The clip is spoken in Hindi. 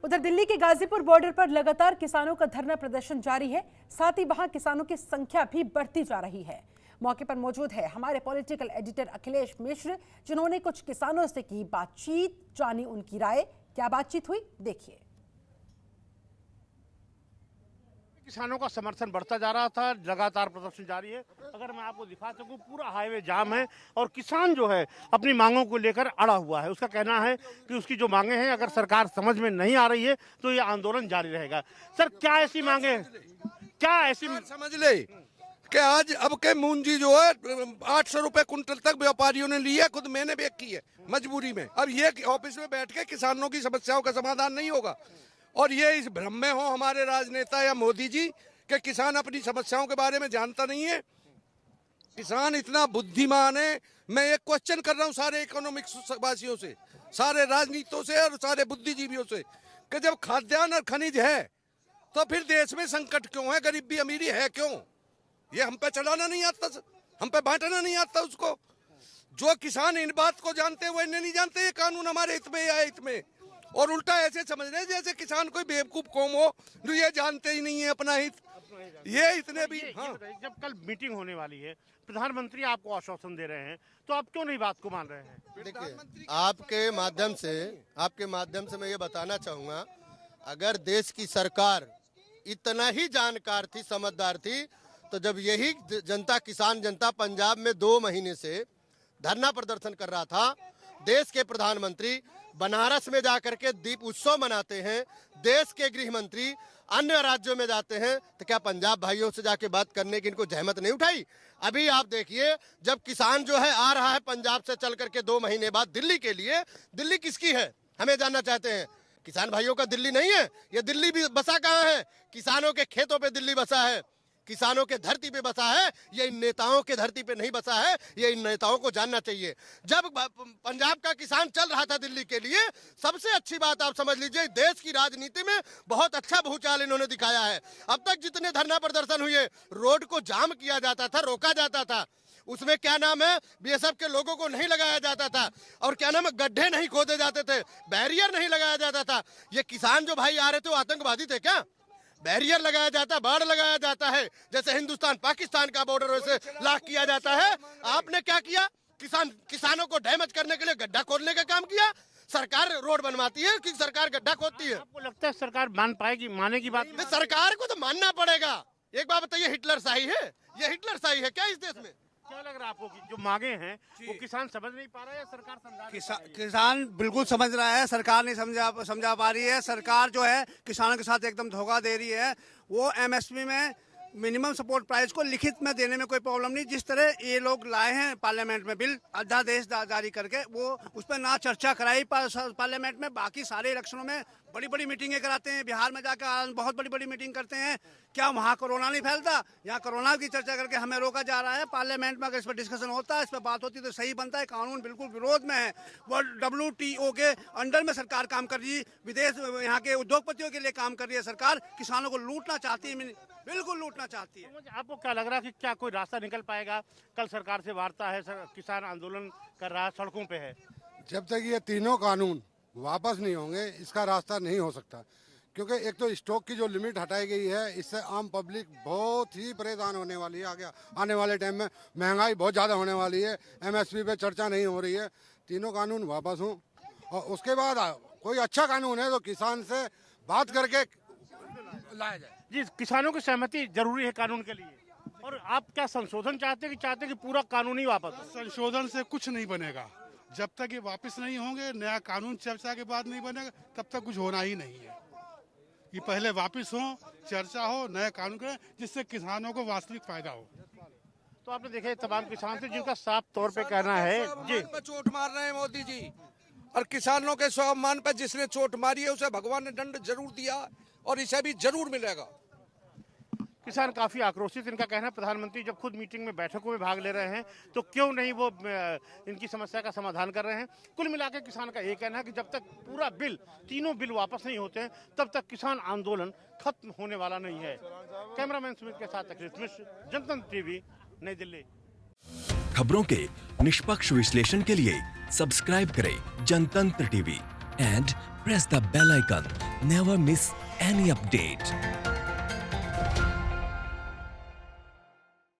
उधर दिल्ली के गाजीपुर बॉर्डर पर लगातार किसानों का धरना प्रदर्शन जारी है। साथ ही वहां किसानों की संख्या भी बढ़ती जा रही है। मौके पर मौजूद है हमारे पॉलिटिकल एडिटर अखिलेश मिश्र, जिन्होंने कुछ किसानों से की बातचीत, जानी उनकी राय। क्या बातचीत हुई, देखिए। किसानों का समर्थन बढ़ता जा रहा था, लगातार प्रदर्शन जारी है। अगर मैं आपको दिखा सकूं, पूरा हाईवे जाम है और किसान जो है अपनी मांगों को लेकर अड़ा हुआ है। उसका कहना है कि उसकी जो मांगे हैं अगर सरकार समझ में नहीं आ रही है तो ये आंदोलन जारी रहेगा। सर, क्या ऐसी मांगे हैं, क्या ऐसी समझ ले कि आज अब के मूंजी जो है 800 रुपए कुंटल तक व्यापारियों ने ली है, खुद मैंने भी की है मजबूरी में। अब ये ऑफिस में बैठ के किसानों की समस्याओं का समाधान नहीं होगा और ये इस भ्रम में हो हमारे राजनेता या मोदी जी कि किसान अपनी समस्याओं के बारे में जानता नहीं है। किसान इतना बुद्धिमान है। मैं एक क्वेश्चन कर रहा हूँ सारे इकोनॉमिक्स वासियों से, सारे राजनीतियों से और सारे बुद्धिजीवियों से कि जब खाद्यान्न और खनिज है तो फिर देश में संकट क्यों है, गरीबी अमीरी है क्यों? ये हम पे चलाना नहीं आता, हम पे बांटना नहीं आता उसको। जो किसान इन बात को जानते हैं वो इन्हें नहीं जानते ये कानून हमारे हित में या हित में, और उल्टा ऐसे समझ रहे हैं जैसे किसान कोई बेवकूफ कौम हो जो ये जानते ही नहीं है अपना हित। ये इतने भी हाँ। जब कल मीटिंग होने वाली है, प्रधानमंत्री आपको आश्वासन दे रहे हैं, तो आप क्यों नहीं बात को मान रहे हैं? देखिए, आपके माध्यम से मैं ये बताना चाहूँगा, अगर देश की सरकार इतना ही जानकार थी, समझदार थी, तो जब यही जनता किसान जनता पंजाब में 2 महीने से धरना प्रदर्शन कर रहा था, देश के प्रधानमंत्री बनारस में जाकर के दीप उत्सव मनाते हैं, देश के गृह मंत्री अन्य राज्यों में जाते हैं, तो क्या पंजाब भाइयों से जाके बात करने की इनको जहमत नहीं उठाई? अभी आप देखिए, जब किसान जो है आ रहा है पंजाब से चल करके 2 महीने बाद दिल्ली के लिए, दिल्ली किसकी है हमें जानना चाहते हैं। किसान भाइयों का दिल्ली नहीं है। ये दिल्ली भी बसा कहाँ है? किसानों के खेतों पे दिल्ली बसा है, किसानों के धरती पे बसा है। ये इन नेताओं के धरती पे नहीं बसा है। ये इन नेताओं को जानना चाहिए। जब पंजाब का किसान चल रहा था दिल्ली के लिए, सबसे अच्छी बात आप समझ लीजिए, देश की राजनीति में बहुत अच्छा भूचाल इन्होंने दिखाया है। अब तक जितने धरना प्रदर्शन हुए, रोड को जाम किया जाता था, रोका जाता था, उसमें क्या नाम है बीएसएफ के लोगों को नहीं लगाया जाता था, और क्या नाम है गड्ढे नहीं खोदे जाते थे, बैरियर नहीं लगाया जाता था। ये किसान जो भाई आ रहे थे वो आतंकवादी थे क्या? बैरियर लगाया जाता, बाड़ लगाया जाता है, जैसे हिंदुस्तान पाकिस्तान का बॉर्डर वैसे लाख किया जाता है। आपने क्या किया? किसानों को डैमेज करने के लिए गड्ढा खोदने का काम किया। सरकार रोड बनवाती है कि सरकार गड्ढा खोदती है? आपको लगता है सरकार मान पाएगी? माने की बात सरकार को तो मानना पड़ेगा। एक बात बताइए, हिटलर शाही है? ये हिटलर शाही है क्या इस देश में? क्या लग रहा है आपको कि जो मांगे हैं वो किसान समझ नहीं पा रहा है या सरकार समझा? किसान बिल्कुल समझ रहा है, सरकार नहीं समझा पा रही है। सरकार जो है किसानों के साथ एकदम धोखा दे रही है। वो एमएसपी में मिनिमम सपोर्ट प्राइस को लिखित में देने में कोई प्रॉब्लम नहीं। जिस तरह ये लोग लाए हैं पार्लियामेंट में बिल, अध्यादेश जारी करके, वो उस पर ना चर्चा कराई पार्लियामेंट में। बाकी सारे इलेक्शनों में बड़ी बड़ी मीटिंगें कराते हैं, बिहार में जाकर बहुत बड़ी बड़ी मीटिंग करते हैं। क्या वहाँ कोरोना नहीं फैलता? यहाँ कोरोना की चर्चा करके हमें रोका जा रहा है। पार्लियामेंट में अगर इस पर डिस्कशन होता है, इस पर बात होती है तो सही बनता है। कानून बिल्कुल विरोध में है। वो WTO के अंडर में सरकार काम कर रही है, विदेश यहाँ के उद्योगपतियों के लिए काम कर रही है सरकार। किसानों को लूटना चाहती है, बिल्कुल लूटना चाहती है। आपको क्या लग रहा है कि क्या कोई रास्ता निकल पाएगा? कल सरकार से वार्ता है, किसान आंदोलन कर रहा है, सड़कों पे है। जब तक ये तीनों कानून वापस नहीं होंगे इसका रास्ता नहीं हो सकता, क्योंकि एक तो स्टॉक की जो लिमिट हटाई गई है, इससे आम पब्लिक बहुत ही परेशान होने वाली है। आगे आने वाले टाइम में महंगाई बहुत ज़्यादा होने वाली है, MSP पे चर्चा नहीं हो रही है। तीनों कानून वापस हों और उसके बाद कोई अच्छा कानून है तो किसान से बात करके लाया जाए। जी, किसानों की सहमति जरूरी है कानून के लिए। और आप क्या संशोधन चाहते हैं कि पूरा कानून ही वापस हो? संशोधन से कुछ नहीं बनेगा। जब तक ये वापस नहीं होंगे, नया कानून चर्चा के बाद नहीं बनेगा, तब तक कुछ होना ही नहीं है। ये पहले वापस हो, चर्चा हो, नया कानून करें, जिससे किसानों को वास्तविक फायदा हो। तो आपने देखा तमाम किसान थे जिनका साफ तौर पे कहना है जी, चोट मार रहे हैं मोदी जी, और किसानों के स्वाभिमान पर जिसने चोट मारी है उसे भगवान ने दंड जरूर दिया और इसे भी जरूर मिलेगा। किसान काफी आक्रोशित। इनका कहना है प्रधानमंत्री जब खुद मीटिंग में बैठकों में भाग ले रहे हैं तो क्यों नहीं वो इनकी समस्या का समाधान कर रहे हैं। कुल मिलाकर किसान का ये कहना है कि जब तक पूरा बिल, तीनों बिल वापस नहीं होते हैं, तब तक किसान आंदोलन खत्म होने वाला नहीं है। कैमरामैन सुमित के साथ अखिलेश मिश्र, जनतंत्र टीवी, नई दिल्ली। खबरों के निष्पक्ष विश्लेषण के लिए सब्सक्राइब करें Jantantra TV and press the bell icon Never miss any update.